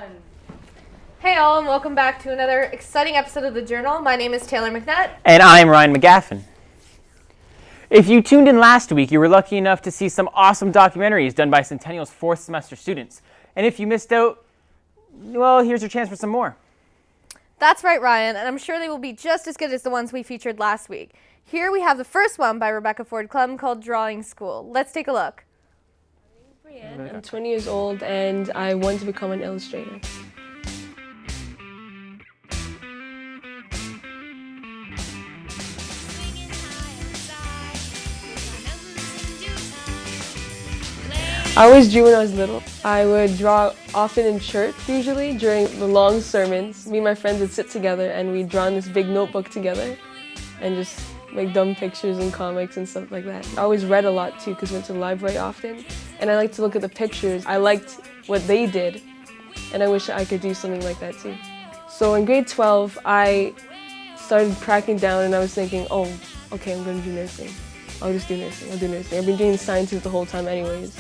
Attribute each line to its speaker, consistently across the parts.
Speaker 1: One. Hey all, and welcome back to another exciting episode of The Journal. My name is Taylor McNutt.
Speaker 2: And I'm Ryan Megaffin. If you tuned in last week, you were lucky enough to see some awesome documentaries done by Centennial's fourth semester students. And if you missed out, well, here's your chance for some more.
Speaker 1: That's right, Ryan, and I'm sure they will be just as good as the ones we featured last week. Here we have the first one by Rebecca Ford Clum called Drawing School. Let's take a look.
Speaker 3: I'm 20 years old and I want to become an illustrator. I always drew when I was little. I would draw often in church, usually during the long sermons. Me and my friends would sit together and we'd draw in this big notebook together and just make dumb pictures and comics and stuff like that. I always read a lot too because I went to the library often, and I liked to look at the pictures. I liked what they did, and I wish I could do something like that too. So in grade 12, I started cracking down and I was thinking, oh, okay, I'm going to do nursing. I'll just do nursing, I'll do nursing. I've been doing sciences the whole time anyways.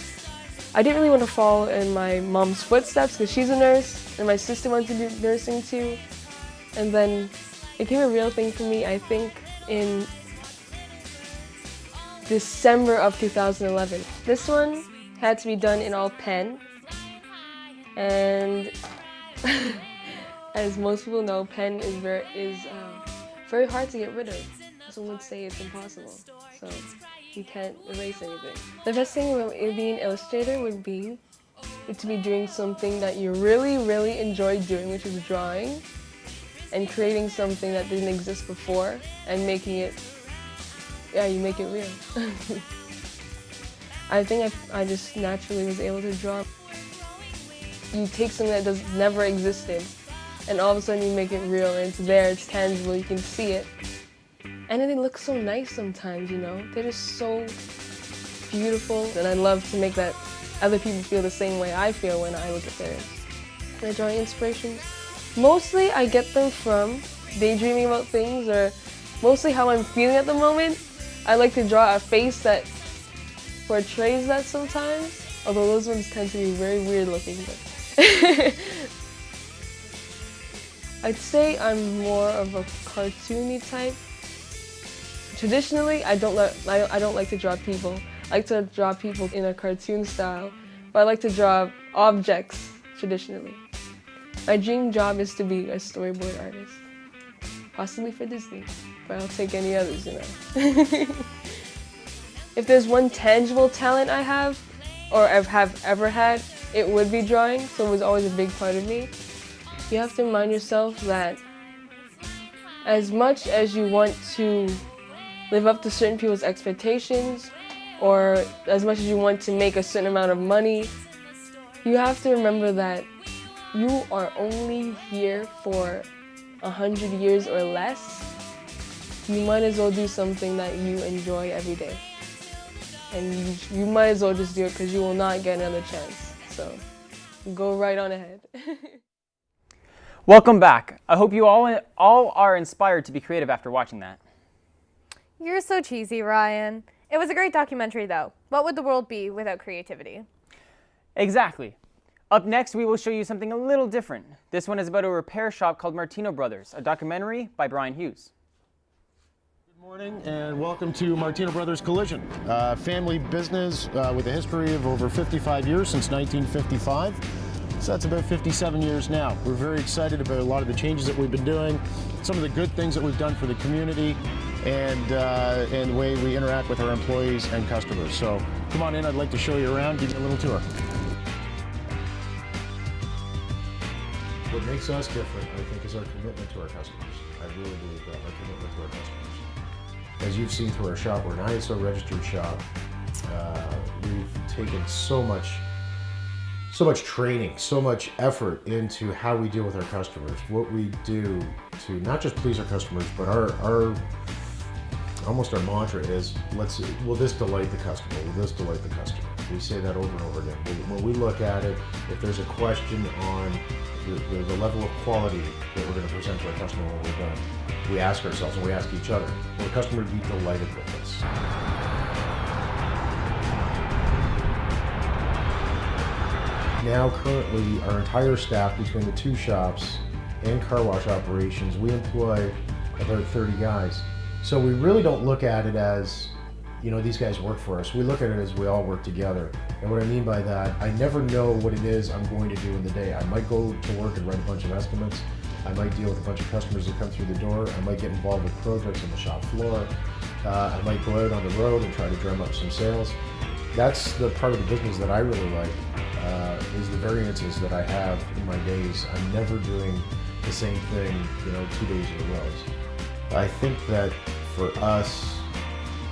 Speaker 3: I didn't really want to follow in my mom's footsteps because she's a nurse, and my sister wanted to do nursing too. And then it became a real thing for me, I think, in December of 2011. This one had to be done in all pen, and as most people know, pen is very hard to get rid of. Some would say it's impossible, so you can't erase anything. The best thing about being an illustrator would be to be doing something that you really enjoy doing, which is drawing, and creating something that didn't exist before and making it, you make it real. I think I just naturally was able to draw. You take something that never existed, and all of a sudden you make it real, and it's there, it's tangible, you can see it. And then they look so nice sometimes, you know? They're just so beautiful, and I love to make that other people feel the same way I feel when I look at theirs. My drawing inspirations, mostly I get them from daydreaming about things, or mostly how I'm feeling at the moment. I like to draw a face that portrays that sometimes, although those ones tend to be very weird looking. But I'd say I'm more of a cartoony type. Traditionally, I don't like to draw people. I like to draw people in a cartoon style, but I like to draw objects traditionally. My dream job is to be a storyboard artist, possibly for Disney, but I'll take any others, you know. If there's one tangible talent I have, or have ever had, it would be drawing, so it was always a big part of me. You have to remind yourself that as much as you want to live up to certain people's expectations, or as much as you want to make a certain amount of money, you have to remember that you are only here for 100 years or less. You might as well do something that you enjoy every day. And you might as well just do it because you will not get another chance. So go right on ahead.
Speaker 2: Welcome back. I hope you all are inspired to be creative after watching that.
Speaker 1: You're so cheesy, Ryan. It was a great documentary, though. What would the world be without creativity?
Speaker 2: Exactly. Up next, we will show you something a little different. This one is about a repair shop called Martino Brothers, a documentary by Brian Hughes.
Speaker 4: Good morning and welcome to Martino Brothers Collision, family business with a history of over 55 years, since 1955. So that's about 57 years now. We're very excited about a lot of the changes that we've been doing, some of the good things that we've done for the community, and the way we interact with our employees and customers. So come on in, I'd like to show you around, give you a little tour. What makes us different, I think, is our commitment to our customers. I really believe that, our commitment to our customers. As you've seen through our shop, we're an ISO registered shop. We've taken so much training, so much effort into how we deal with our customers, what we do to not just please our customers, but almost our mantra is, will this delight the customer? Will this delight the customer? We say that over and over again. When we look at it, if there's a question on the level of quality that we're going to present to our customer when we're done, we ask ourselves and we ask each other, will the customer be delighted with us? now currently our entire staff between the two shops and car wash operations, we employ about 30 guys. So we really don't look at it as, you know, these guys work for us. We look at it as we all work together. And what I mean by that, I never know what it is I'm going to do in the day. I might go to work and write a bunch of estimates. I might deal with a bunch of customers that come through the door. I might get involved with projects on the shop floor. I might go out on the road and try to drum up some sales. That's the part of the business that I really like, is the variances that I have in my days. I'm never doing the same thing, you know, 2 days in a row. I think that for us,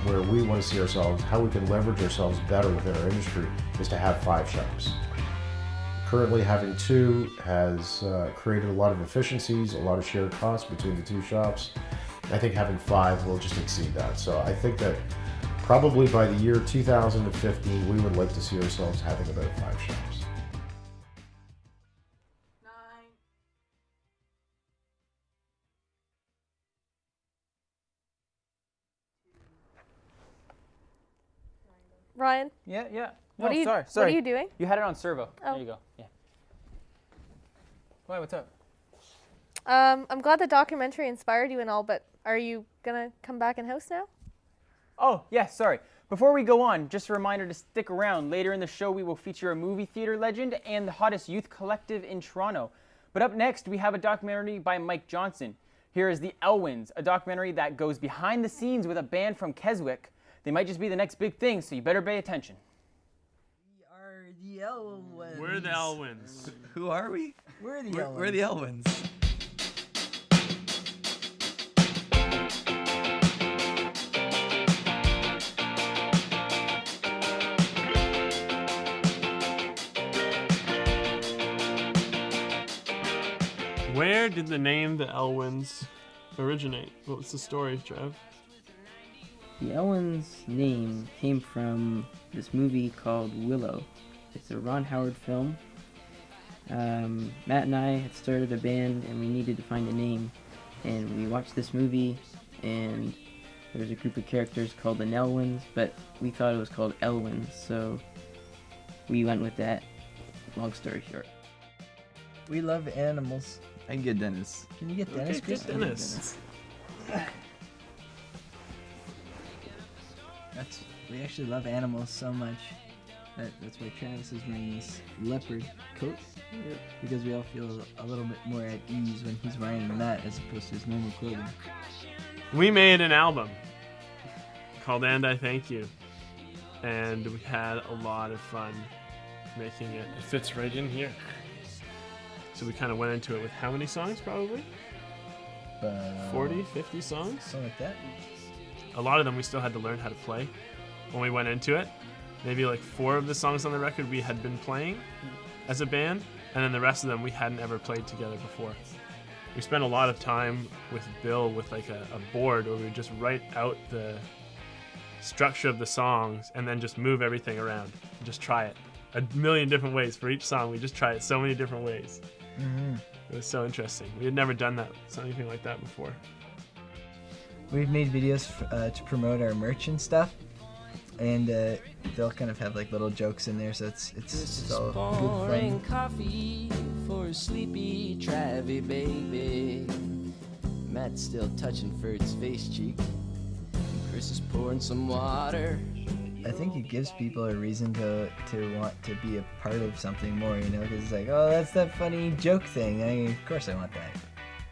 Speaker 4: where we want to see ourselves, how we can leverage ourselves better within our industry, is to have 5 shops. Currently having 2 has created a lot of efficiencies, a lot of shared costs between the 2 shops. I think having 5 will just exceed that. So I think that probably by the year 2015, we would like to see ourselves having about 5 shops.
Speaker 1: Ryan,
Speaker 2: Yeah.
Speaker 1: what are you?
Speaker 2: Sorry.
Speaker 1: What are you doing?
Speaker 2: You had it on servo.
Speaker 1: Oh.
Speaker 2: There you go. Yeah. Why? What's up?
Speaker 1: I'm glad the documentary inspired you and all, but are you gonna come back in house now?
Speaker 2: Oh, yeah, sorry. Before we go on, just a reminder to stick around. Later in the show, we will feature a movie theater legend and the hottest youth collective in Toronto. But up next, we have a documentary by Mike Johnson. Here is The Elwins, a documentary that goes behind the scenes with a band from Keswick. They might just be the next big thing, so you better pay attention.
Speaker 5: We are the Elwins.
Speaker 6: We're the Elwins.
Speaker 5: Who are we? We're the Elwins.
Speaker 7: We're the Elwins.
Speaker 6: Where did the name the Elwins originate? What was the story, Trev?
Speaker 8: The Elwins name came from this movie called Willow. It's a Ron Howard film. Matt and I had started a band and we needed to find a name. And we watched this movie and there's a group of characters called the Nelwins, but we thought it was called Elwins, so we went with that. Long story short.
Speaker 5: We love animals.
Speaker 7: I can get Dennis.
Speaker 5: Can you get Dennis,
Speaker 6: Okay,
Speaker 5: Chris?
Speaker 6: get Dennis.
Speaker 5: We actually love animals so much. That's why Travis is wearing this leopard coat. Because we all feel a little bit more at ease when he's wearing that as opposed to his normal clothing.
Speaker 6: We made an album called And I Thank You. And we had a lot of fun making it. It fits right in here. So we kind of went into it with how many songs probably? 40, 50 songs?
Speaker 5: Something like that.
Speaker 6: A lot of them we still had to learn how to play when we went into it. Maybe like 4 of the songs on the record we had been playing as a band, and then the rest of them we hadn't ever played together before. We spent a lot of time with Bill with like a board where we would just write out the structure of the songs and then just move everything around and just try it. A million different ways for each song. We just try it so many different ways.
Speaker 5: Mm-hmm.
Speaker 6: It was so interesting. We had never done anything like that before.
Speaker 5: We've made videos to promote our merch and stuff, and they'll kind of have like little jokes in there, so it's all good fun.
Speaker 9: Coffee for a sleepy, travy baby. Matt's still touching Ferd's face cheek. Chris is pouring some water.
Speaker 5: I think it gives people a reason to want to be a part of something more, you know, because it's like, oh, that's that funny joke thing. Of course I want that.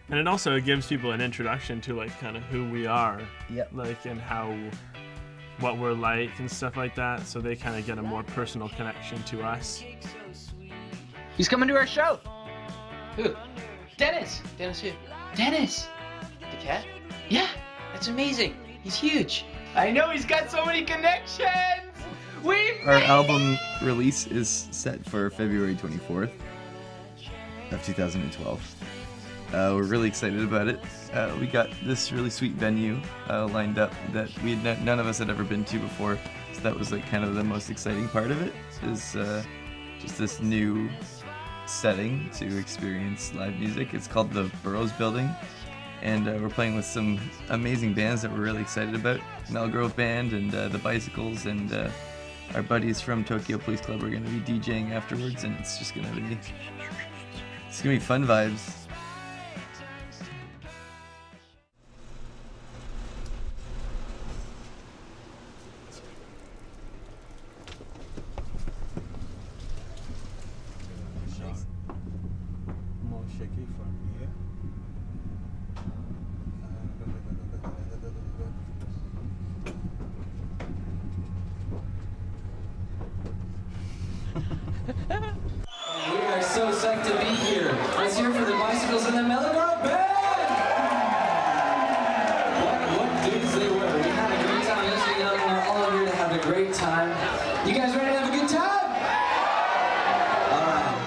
Speaker 6: And it also gives people an introduction to like kind of who we are,
Speaker 5: Yep.
Speaker 6: like and what we're like and stuff like that, so they kind of get a more personal connection to us.
Speaker 10: He's coming to our show. Who? Dennis. Dennis who? Dennis. The cat? Yeah, that's amazing. He's huge. I know, he's got so many connections.
Speaker 7: Our album release is set for February 24th of 2012. We're really excited about it. We got this really sweet venue lined up that none of us had ever been to before. So that was like kind of the most exciting part of it, is just this new setting to experience live music. It's called the Burroughs Building, and we're playing with some amazing bands that we're really excited about. Melgrove Band and the Bicycles and our buddies from Tokyo Police Club are going to be DJing afterwards, and it's just going to be fun vibes.
Speaker 11: More shaky from here.
Speaker 9: We are so psyched to be here. Let's hear for the bicycles and the Megaffin band! What dudes they were. We had a great time listening out, and we're all here to have a great time. You guys ready to have a good time? All right.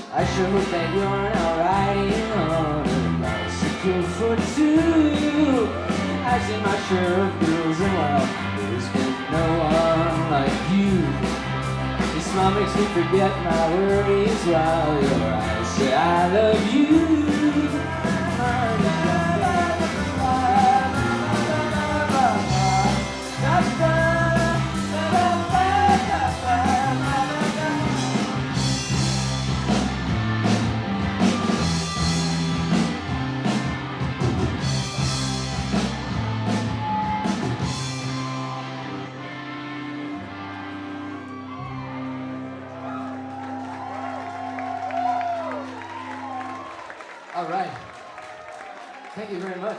Speaker 9: I sure hope that you're not riding on a bicycle for two. I've seen my share of girls, and well, there's been no one like you. Your smile makes me forget my worries while your eyes say I love you. All right. Thank you very much.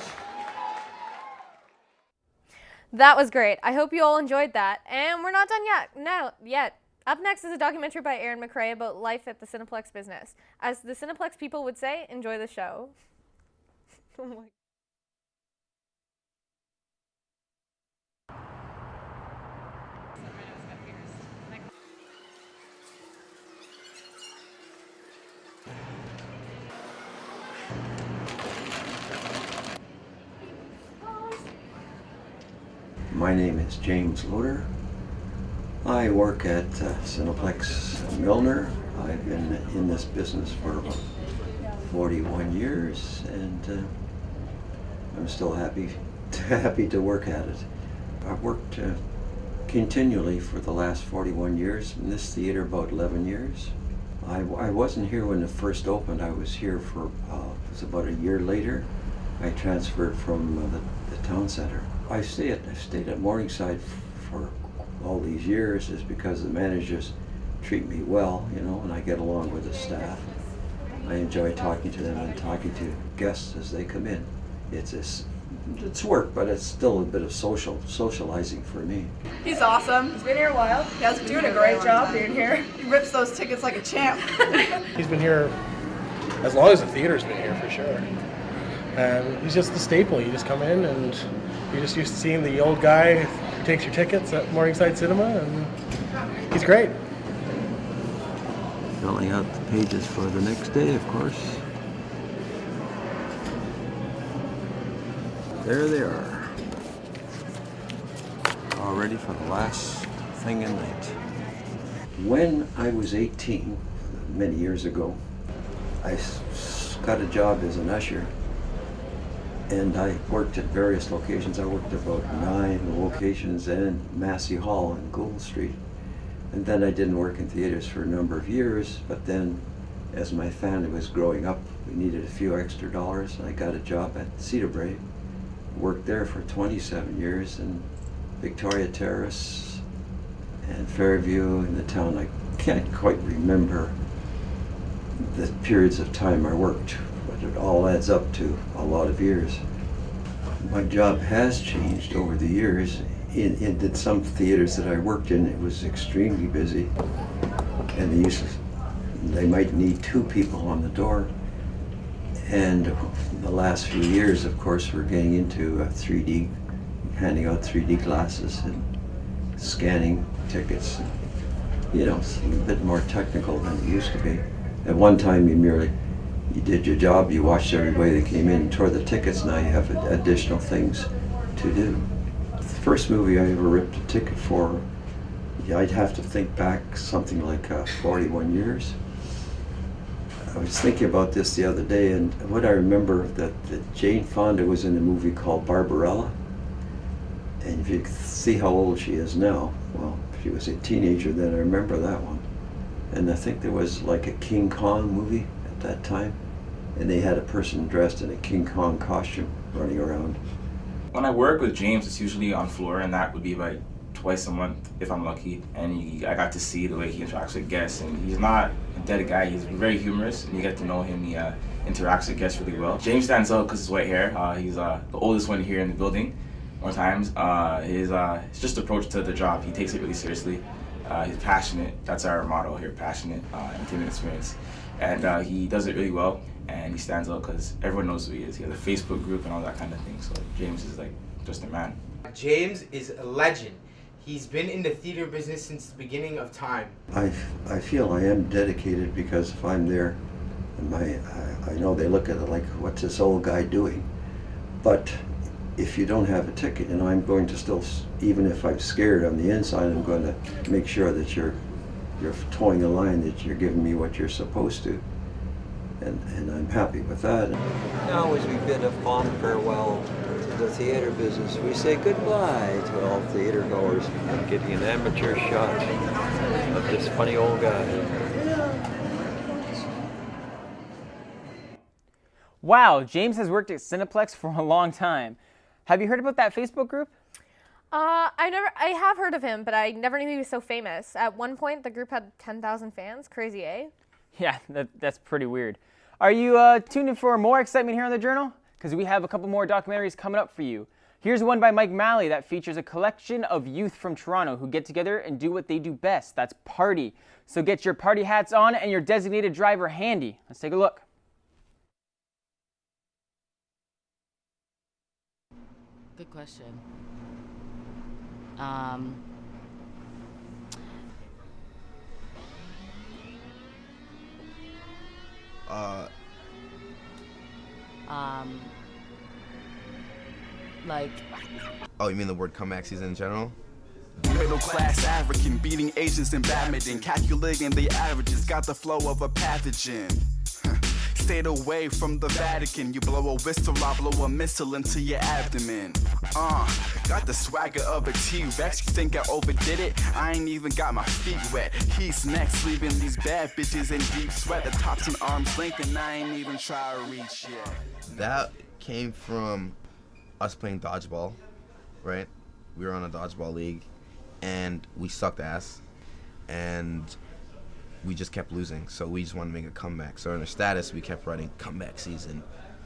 Speaker 1: That was great. I hope you all enjoyed that. And we're not done yet. Up next is a documentary by Aaron McRae about life at the Cineplex business. As the Cineplex people would say, enjoy the show. Oh my.
Speaker 12: My name is James Loader. I work at Cineplex Milner. I've been in this business for about 41 years, and I'm still happy to work at it. I've worked continually for the last 41 years, in this theater about 11 years. I wasn't here when it first opened. I was here for, it was about a year later. I transferred from the town center. I stayed at Morningside for all these years is because the managers treat me well, you know, and I get along with the staff. I enjoy talking to them and talking to guests as they come in. It's work, but it's still a bit of socializing for me.
Speaker 13: He's awesome. He's been here a while. He has doing a great job being here. He rips those tickets like a champ.
Speaker 11: He's been here as long as the theater's been here, for sure. And he's just the staple. You just come in and you're just used to seeing the old guy who takes your tickets at Morningside Cinema, and he's great.
Speaker 12: Filling out the pages for the next day, of course. There they are. All ready for the last thing at night. When I was 18, many years ago, I got a job as an usher. And I worked at various locations. I worked at about 9 locations and Massey Hall on Gould Street. And then I didn't work in theaters for a number of years, but then as my family was growing up, we needed a few extra dollars, and I got a job at Cedar Brae. Worked there for 27 years in Victoria Terrace and Fairview in the town. I can't quite remember the periods of time I worked, but it all adds up to a lot of years. My job has changed over the years. In some theaters that I worked in, it was extremely busy, and they might need 2 people on the door. And the last few years, of course, we're getting into 3D, handing out 3D glasses and scanning tickets. You know, it's a bit more technical than it used to be. At one time, you did your job, you watched everybody that came in and tore the tickets. Now you have additional things to do. The first movie I ever ripped a ticket for Yeah, I'd have to think back something like 41 years. I was thinking about this the other day, and what I remember that Jane Fonda was in a movie called Barbarella. And if you see how old she is now, well, she was a teenager then, I remember that one. And I think there was like a King Kong movie at that time, and they had a person dressed in a King Kong costume running around.
Speaker 14: When I work with James, it's usually on floor, and that would be like twice a month if I'm lucky. And I got to see the way he interacts with guests, and he's not a dead guy. He's very humorous, and you get to know him. He interacts with guests really well. James stands out because his white hair. He's the oldest one here in the building. More times, his just approach to the job, he takes it really seriously. He's passionate. That's our motto here: passionate, entertainment experience. And he does it really well, and he stands out because everyone knows who he is. He has a Facebook group and all that kind of thing. So James is like just a man.
Speaker 15: James is a legend. He's been in the theater business since the beginning of time.
Speaker 12: I feel I am dedicated because if I'm there, and I know they look at it like, what's this old guy doing? But if you don't have a ticket, I'm going to still, even if I'm scared on the inside, I'm going to make sure that you're towing the line, that you're giving me what you're supposed to. And I'm happy with that.
Speaker 16: Now as we bid a fond farewell to the theater business, we say goodbye to all theater goers. I'm getting an amateur shot of this funny old guy.
Speaker 2: Wow, James has worked at Cineplex for a long time. Have you heard about that Facebook group?
Speaker 1: I have heard of him, but I never knew he was so famous. At one point, the group had 10,000 fans. Crazy, eh?
Speaker 2: Yeah, that's pretty weird. Are you tuned in for more excitement here on the Journal? Because we have a couple more documentaries coming up for you. Here's one by Mike Malley that features a collection of youth from Toronto who get together and do what they do best. That's party. So get your party hats on and your designated driver handy. Let's take a look.
Speaker 17: Good question. Like.
Speaker 7: Oh, you mean the word comeback season in general?
Speaker 18: Middle class African beating Asians in badminton, calculating the averages, got the flow of a pathogen. Stayed away from the Vatican. You blow a whistle, I blow a missile into your abdomen. Got the swagger of a T-Rex. You think I overdid it? I ain't even got my feet wet. He's next, leaving these bad bitches in deep sweat. The top's an arm's length and I ain't even try to reach yet.
Speaker 7: That came from us playing dodgeball, right? We were on a dodgeball league and we sucked ass and we just kept losing, so we just wanted to make a comeback. So in our status, we kept writing comeback season.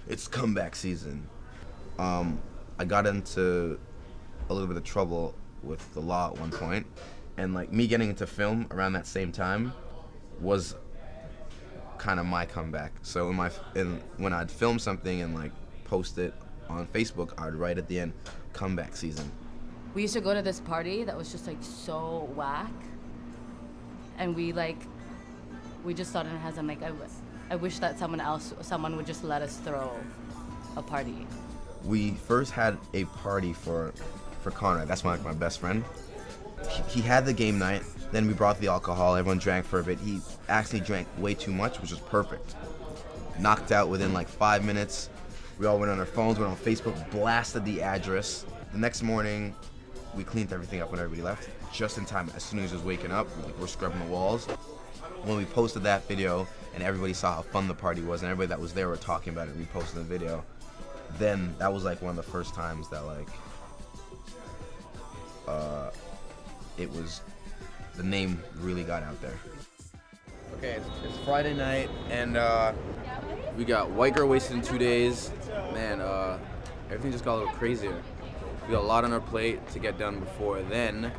Speaker 7: It's comeback season. I got into a little bit of trouble with the law at one point, and like me getting into film around that same time was kind of my comeback. So when I'd film something and like post it on Facebook, I'd write at the end, comeback season.
Speaker 17: We used to go to this party that was just like so whack, and we just thought in our heads, I'm like, I wish that someone would just let us throw a party.
Speaker 7: We first had a party for Conrad. That's my best friend. He had the game night. Then we brought the alcohol. Everyone drank for a bit. He actually drank way too much, which was perfect. Knocked out within like 5 minutes. We all went on our phones, went on Facebook, blasted the address. The next morning, we cleaned everything up when everybody left, just in time. As soon as he was waking up, we're scrubbing the walls. When we posted that video and everybody saw how fun the party was and everybody that was there were talking about it, reposting the video, then that was like one of the first times that like it was, the name really got out there.
Speaker 19: Okay, it's Friday night and we got White Girl Wasted in 2 days. Man, everything just got a little crazier. We got a lot on our plate to get done before then.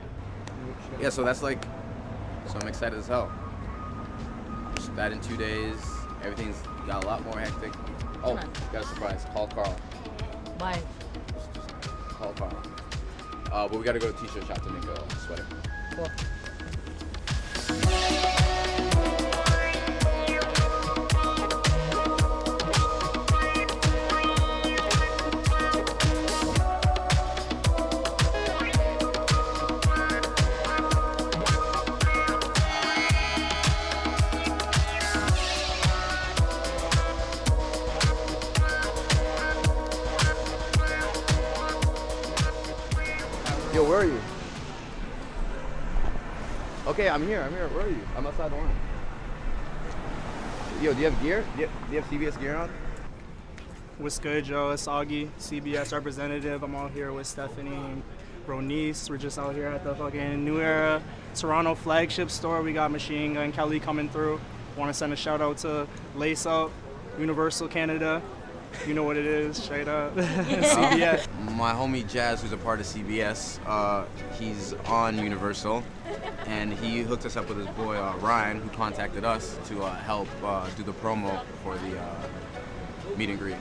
Speaker 19: Yeah, so I'm excited as hell. Just that in 2 days, everything's got a lot more hectic. Oh, got a surprise. Call Carl.
Speaker 17: Why?
Speaker 19: Call Carl. But we gotta go to the t-shirt shop to make a sweater.
Speaker 17: Cool.
Speaker 19: where are you? Okay, I'm here. Where are you? I'm outside the line. Yo, do you have gear? Do you have CBS gear on?
Speaker 20: What's good, Joe? It's Augie, CBS representative. I'm out here with Stephanie, Ronice. We're just out here at the fucking New Era Toronto flagship store. We got Machine Gun Kelly coming through. Want to send a shout out to Lace Up, Universal Canada. You know what it is, straight up. CBS.
Speaker 19: My homie Jazz, who's a part of CBS, he's on Universal, and he hooked us up with his boy Ryan, who contacted us to help do the promo for the meet and greet.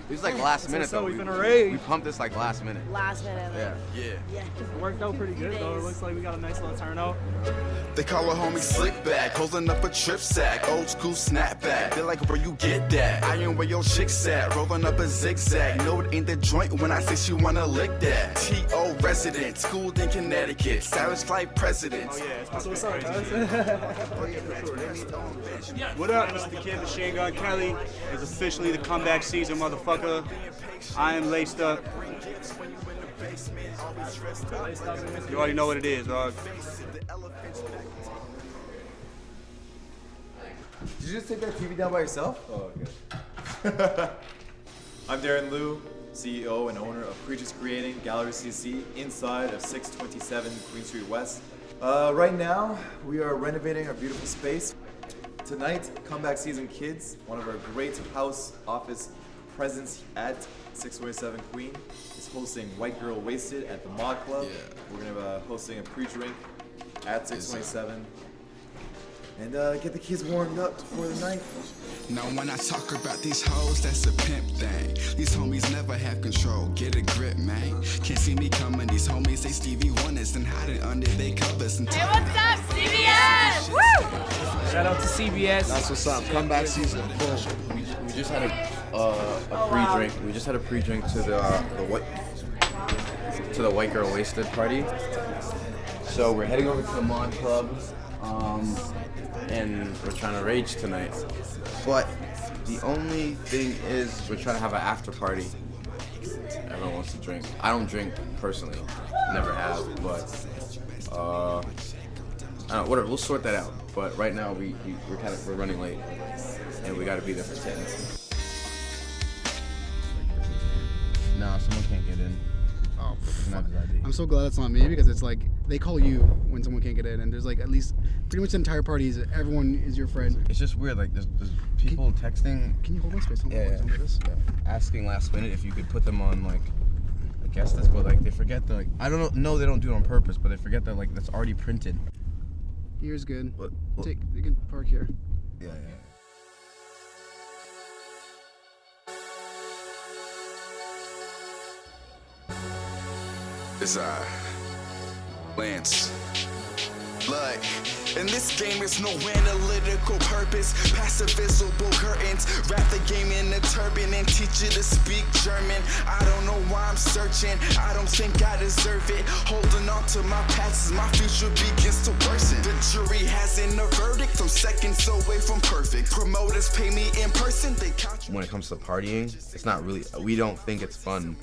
Speaker 19: It was like last minute though. We pumped this like last minute.
Speaker 20: Last minute.
Speaker 19: Yeah.
Speaker 20: It worked out pretty good though. It looks like we got a nice little turnout.
Speaker 18: They call a homie slick back, holding up a trip sack, old school snapback. They're like, where you get that? I ain't where your chick's at, rolling up a zigzag. No, it ain't the joint when I say she wanna lick that. T.O. resident, schooled in Connecticut, Savage Flight president.
Speaker 20: Oh yeah, that's what's up, guys.
Speaker 21: What up? It's the kid Machine Gun Kelly. It's officially the comeback season, motherfucker. I am laced up. You already know what it is, dog.
Speaker 22: Did you just take that TV down by yourself? Oh, okay. I'm Darren Liu, CEO and owner of Creatures Creating Gallery CC inside of 627 Queen Street West. Right now, we are renovating our beautiful space. Tonight, Comeback Season Kids, one of our great house office presence at 627 Queen, is hosting White Girl Wasted at the Mod Club. Yeah. We're going to be hosting a pre-drink at 627. And get the kids warmed up for the night.
Speaker 18: Now when I talk about these hoes, that's a pimp thing. These homies never have control, get a grip, man. Can't see me coming, these homies say Stevie Wonders and hiding under their covers. And
Speaker 1: hey, what's up, CBS? Woo!
Speaker 21: Shout out to CBS.
Speaker 19: That's what's up. Comeback season. We just had a pre-drink. We just had a pre-drink to the White Girl Wasted party. So we're heading over to the Mod Club. And we're trying to rage tonight. But the only thing is we're trying to have an after party. Everyone wants to drink. I don't drink personally, never have, but I don't know, whatever, we'll sort that out. But right now we're running late and we gotta be there for 10. No, someone can't get in.
Speaker 23: Oh, fuck. I'm so glad that's not me because it's like they call you when someone can't get in, and there's like at least pretty much the entire party is everyone is your friend.
Speaker 19: It's just weird, like there's people texting.
Speaker 23: Can you hold my space?
Speaker 19: Yeah. Asking last minute if you could put them on like a guest list, but like they forget that like I don't know they don't do it on purpose, but they forget that like that's already printed.
Speaker 23: Here's good.
Speaker 19: What?
Speaker 23: You can park here.
Speaker 19: Yeah.
Speaker 18: It's Lance. Look, in this game there's no analytical purpose. Passive visible curtains. Wrap the game in a turban and teach you to speak German. I don't know why I'm searching. I don't think I deserve it. Holding on to my past as my future begins to worsen. The jury has in a verdict. I'm seconds away from perfect. Promoters pay me in person. They count.
Speaker 19: When it comes to partying, it's not really. We don't think it's fun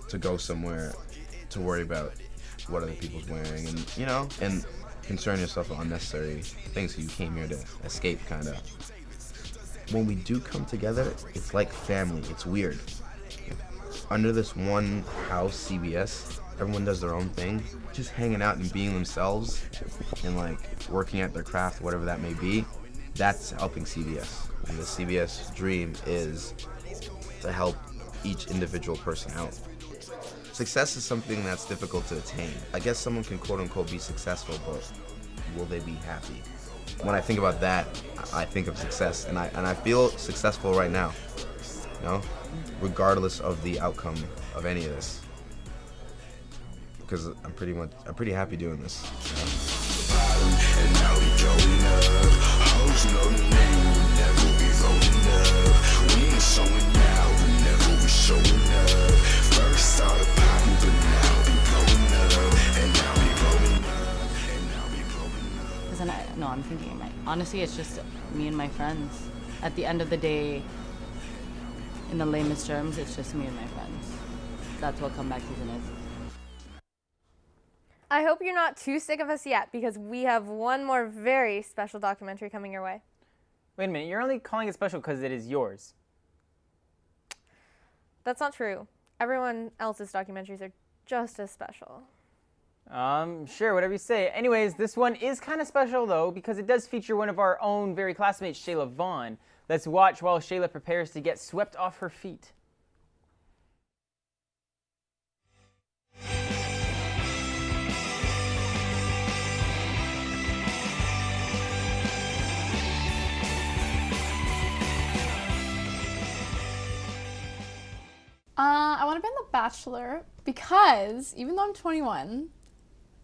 Speaker 19: to go somewhere to worry about what other people's wearing and concern yourself with unnecessary things you came here to escape, kind of. When we do come together, it's like family. It's weird. Under this one house, CBS, everyone does their own thing. Just hanging out and being themselves and like working at their craft, whatever that may be, that's helping CBS. And the CBS dream is to help each individual person out. Success is something that's difficult to attain. I guess someone can quote-unquote be successful, but will they be happy? When I think about that, I think of success, and I feel successful right now, regardless of the outcome of any of this, because I'm pretty happy doing this.
Speaker 18: And now we going up. Hoes know the name, never be voting up. We ain't showing now, whenever we showing up. First started popping, but now we blowing up. And now we blowing up. And now we blowing up.
Speaker 17: No, I'm thinking, honestly, it's just me and my friends. At the end of the day, in the lamest terms, it's just me and my friends. That's what comeback season is.
Speaker 1: I hope you're not too sick of us yet, because we have one more very special documentary coming your way.
Speaker 2: Wait a minute, you're only calling it special because it is yours.
Speaker 1: That's not true. Everyone else's documentaries are just as special.
Speaker 2: Sure, whatever you say. Anyways, this one is kind of special, though, because it does feature one of our own very classmates, Shayla Vaughn. Let's watch while Shayla prepares to get swept off her feet.
Speaker 3: I want to be on The Bachelor because even though I'm 21,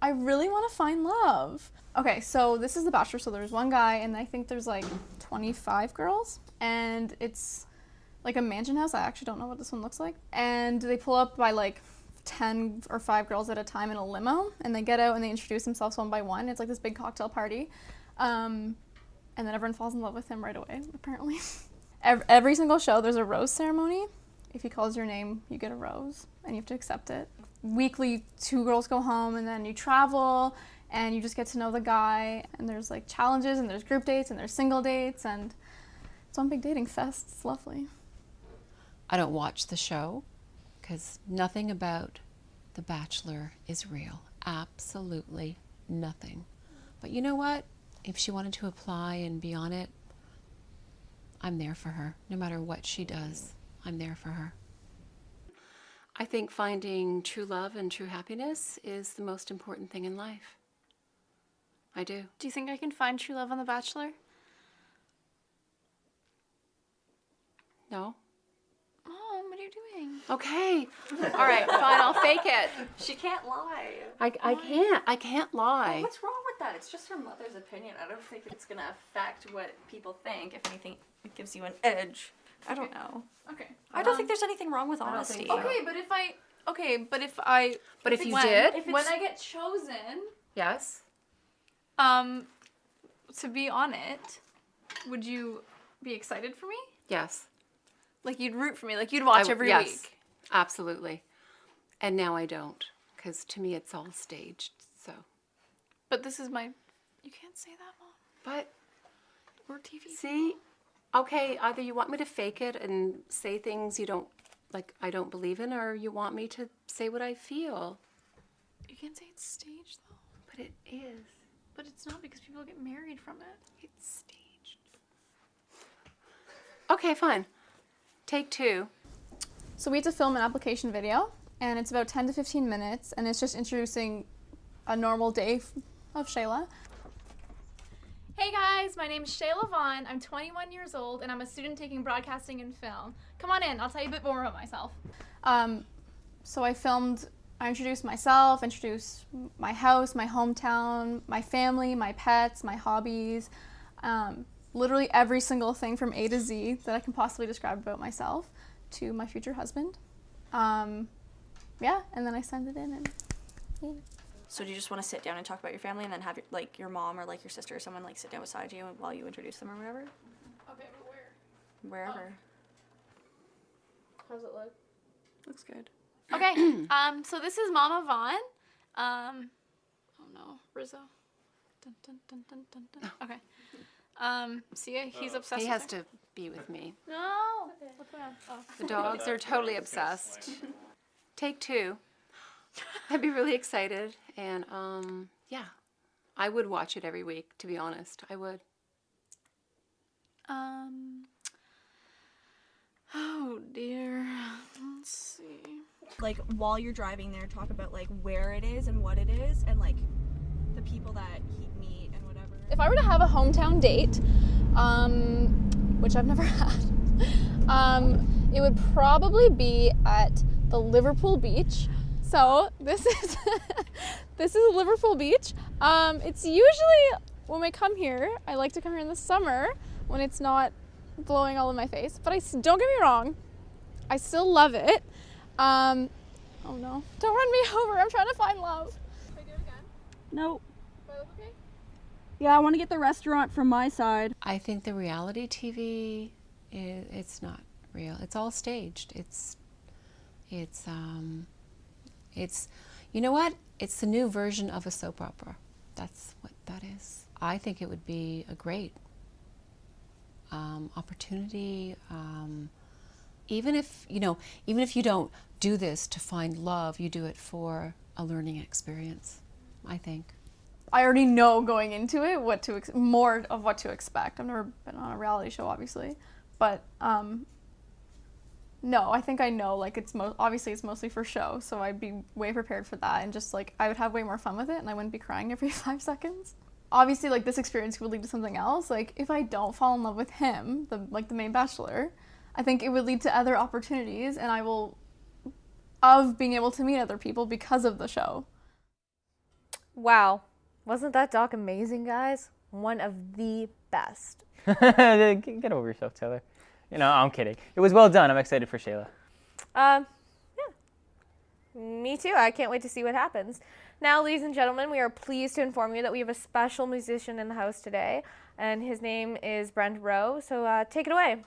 Speaker 3: I really want to find love. Okay, so this is The Bachelor, so there's one guy and I think there's like 25 girls, and it's like a mansion house. I actually don't know what this one looks like. And they pull up by like 10 or 5 girls at a time in a limo, and they get out and they introduce themselves one by one. It's like this big cocktail party. And then everyone falls in love with him right away, apparently. Every single show there's a rose ceremony. If he calls your name, you get a rose, and you have to accept it. Weekly, 2 girls go home, and then you travel, and you just get to know the guy. And there's like challenges, and there's group dates, and there's single dates, and it's one big dating fest. It's lovely.
Speaker 4: I don't watch the show because nothing about The Bachelor is real. Absolutely nothing. But you know what? If she wanted to apply and be on it, I'm there for her. No matter what she does, I'm there for her. I think finding true love and true happiness is the most important thing in life. I do.
Speaker 3: Do you think I can find true love on The Bachelor?
Speaker 4: No?
Speaker 3: Mom, what are you doing?
Speaker 4: Okay. All right, fine, I'll fake it.
Speaker 8: She can't lie.
Speaker 4: I can't lie.
Speaker 8: What's wrong with that? It's just her mother's opinion. I don't think it's gonna affect what people think. If anything, it gives you an edge. I don't know.
Speaker 3: Okay.
Speaker 8: I don't think there's anything wrong with honesty.
Speaker 3: Okay, but if I when I get chosen,
Speaker 4: Yes.
Speaker 3: to be on it, would you be excited for me?
Speaker 4: Yes.
Speaker 3: Like you'd root for me, like you'd watch every
Speaker 4: yes,
Speaker 3: week.
Speaker 4: Absolutely. And now I don't, because to me it's all staged, so.
Speaker 3: But this is my, you can't say that, Mom.
Speaker 4: But,
Speaker 3: we're TV.
Speaker 4: See, okay, either you want me to fake it and say things you don't, like, I don't believe in, or you want me to say what I feel.
Speaker 3: You can't say it's staged, though.
Speaker 4: But it is.
Speaker 3: But it's not, because people get married from it.
Speaker 4: It's staged. Okay, fine. Take 2.
Speaker 3: So we had to film an application video, and it's about 10 to 15 minutes, and it's just introducing a normal day of Shayla. Hey guys, my name is Shayla Vaughn. I'm 21 years old, and I'm a student taking broadcasting and film. Come on in, I'll tell you a bit more about myself. So I introduced myself, introduced my house, my hometown, my family, my pets, my hobbies, literally every single thing from A to Z that I can possibly describe about myself to my future husband. Yeah, and then I send it in, and yeah.
Speaker 8: So do you just want to sit down and talk about your family, and then have your mom or like your sister or someone like sit down beside you while you introduce them or whatever?
Speaker 3: Okay, but where?
Speaker 8: Wherever.
Speaker 3: How's it look?
Speaker 8: Looks good.
Speaker 3: Okay, so this is Mama Vaughn. Oh no, Rizzo. Dun, dun, dun, dun, dun, dun. Okay. See, he's obsessed
Speaker 4: He
Speaker 3: with
Speaker 4: has
Speaker 3: her.
Speaker 4: to be with me.
Speaker 3: No! What's going on? Oh.
Speaker 4: The dogs are totally obsessed. Take 2. I'd be really excited, and yeah, I would watch it every week, to be honest. I would.
Speaker 3: Oh dear. Let's see.
Speaker 8: Like while you're driving there, talk about like where it is and what it is, and like the people that he'd meet and whatever.
Speaker 3: If I were to have a hometown date, which I've never had, it would probably be at the Liverpool beach. So this is this is Liverpool Beach. It's usually when we come here, I like to come here in the summer when it's not blowing all in my face. But don't get me wrong, I still love it. Oh no! Don't run me over. I'm trying to find love. Can I do it again?
Speaker 8: Nope.
Speaker 3: Do I look okay?
Speaker 8: Yeah, I want to get the restaurant from my side.
Speaker 4: I think the reality TV, it's not real. It's all staged. It's You know what? It's the new version of a soap opera. That's what that is. I think it would be a great opportunity. Even if you don't do this to find love, you do it for a learning experience, I think.
Speaker 3: I already know going into it more of what to expect. I've never been on a reality show, obviously, but no, I think I know. Like obviously it's mostly for show, so I'd be way prepared for that, and just like I would have way more fun with it, and I wouldn't be crying every 5 seconds. Obviously, like this experience would lead to something else. Like if I don't fall in love with him, the main bachelor, I think it would lead to other opportunities, and of being able to meet other people because of the show.
Speaker 1: Wow. Wasn't that doc amazing, guys? One of the best.
Speaker 2: Get over yourself, Taylor. I'm kidding. It was well done. I'm excited for Shayla.
Speaker 1: Yeah. Me too. I can't wait to see what happens. Now, ladies and gentlemen, we are pleased to inform you that we have a special musician in the house today, and his name is Brent Rowe. So take it away.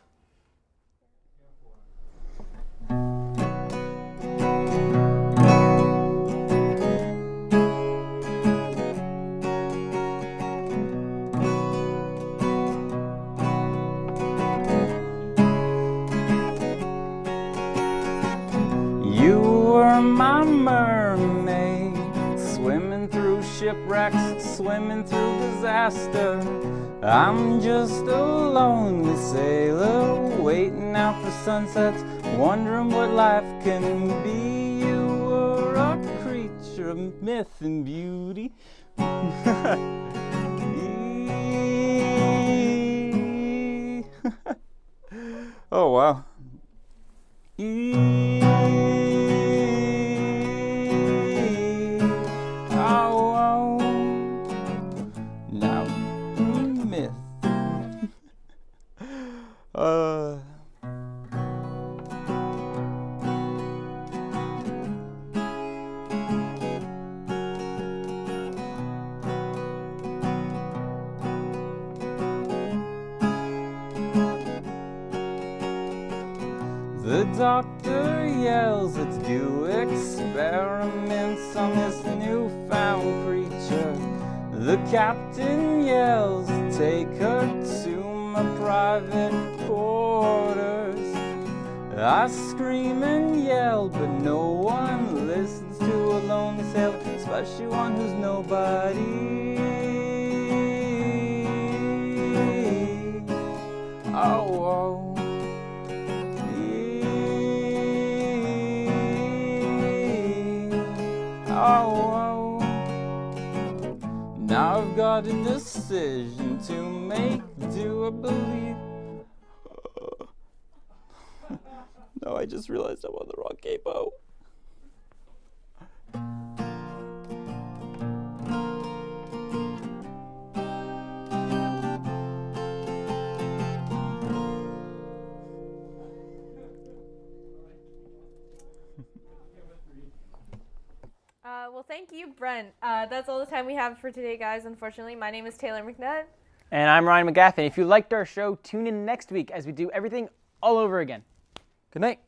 Speaker 5: My mermaid, swimming through shipwrecks, swimming through disaster. I'm just a lonely sailor, waiting out for sunsets, wondering what life can be. You were a creature of myth and beauty. Oh, wow. The doctor yells, let's do experiments on this newfound creature. The captain yells, take her to my private quarters. I scream and yell, but no one listens to a lonely sailor, especially one who's nobody. Oh. Oh, now I've got a decision to make. Do I believe? No, I just realized I'm on the wrong capo.
Speaker 1: Well, thank you, Brent. That's all the time we have for today, guys, unfortunately. My name is Taylor McNutt.
Speaker 2: And I'm Ryan Megaffin. If you liked our show, tune in next week as we do everything all over again. Good night.